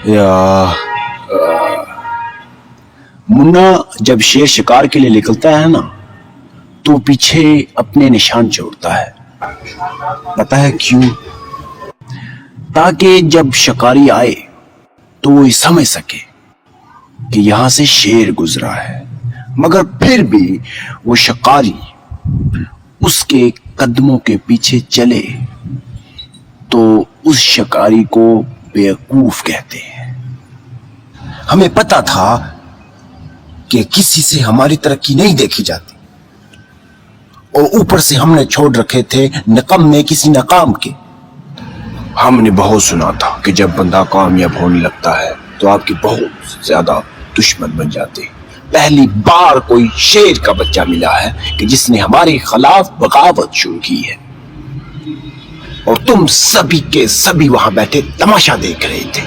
یا منا جب شیر شکار کے لیے نکلتا ہے نا تو پیچھے اپنے نشان چھوڑتا ہے. پتا ہے کیوں؟ تاکہ جب شکاری آئے تو وہ سمجھ سکے کہ یہاں سے شیر گزرا ہے. مگر پھر بھی وہ شکاری اس کے قدموں کے پیچھے چلے تو اس شکاری کو بیوقوف کہتے ہیں. ہمیں پتا تھا کہ کسی سے ہماری ترقی نہیں دیکھی جاتی اور اوپر سے ہم نے چھوڑ رکھے تھے نکمے کسی ناکام کے. ہم نے بہت سنا تھا کہ جب بندہ کامیاب ہونے لگتا ہے تو آپ کے بہت زیادہ دشمن بن جاتے. پہلی بار کوئی شیر کا بچہ ملا ہے کہ جس نے ہمارے خلاف بغاوت شروع کی ہے اور تم سبھی کے سبھی وہاں بیٹھے تماشا دیکھ رہے تھے.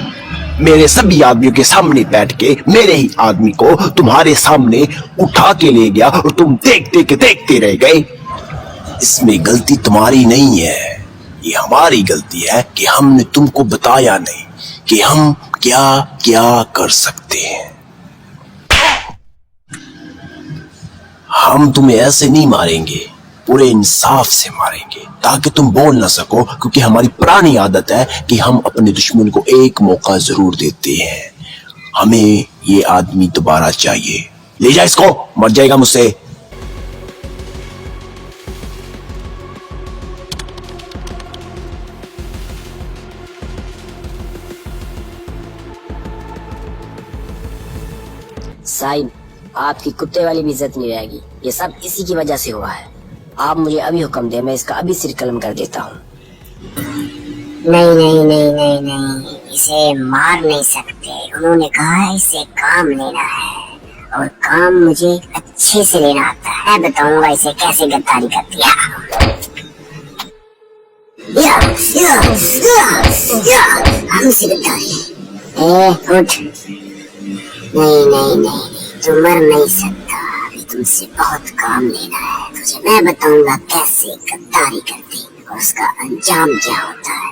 میرے سبھی آدمیوں کے سامنے بیٹھ کے میرے ہی آدمی کو تمہارے سامنے اٹھا کے لے گیا اور تم دیکھتے رہ گئے. اس میں غلطی تمہاری نہیں ہے, یہ ہماری غلطی ہے کہ ہم نے تم کو بتایا نہیں کہ ہم کیا کیا کر سکتے ہیں. ہم تمہیں ایسے نہیں ماریں گے, پورے انصاف سے ماریں گے تاکہ تم بول نہ سکو, کیونکہ ہماری پرانی عادت ہے کہ ہم اپنے دشمن کو ایک موقع ضرور دیتے ہیں. ہمیں یہ آدمی دوبارہ چاہیے. لے جا اس کو, مر جائے گا مجھ سے. صاحب, آپ کی کتے والی بھی عزت نہیں رہے گی. یہ سب اسی کی وجہ سے ہوا ہے. آپ مجھے ابھی حکم دیں, میں اس کا ابھی سر قلم کر دیتا ہوں. نہیں, اسے مار نہیں سکتے. انہوں نے کہا ہے اسے کام لینا ہے اور کام مجھے اچھے سے لینا آتا ہے. میں بتاؤں گا اسے کیسے غداری کرتی ہے. ہم سے غداری. اٹھ. نہیں, تو مر نہیں سکتا. ابھی تم سے بہت کام لینا ہے. تجھے میں بتاؤں گا کیسے غداری کرتی اور اس کا انجام کیا ہوتا ہے.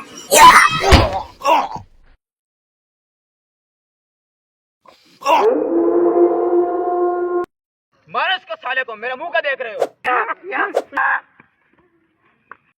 مارو اس کو سالے کو, میرے منہ کا دیکھ رہے ہو.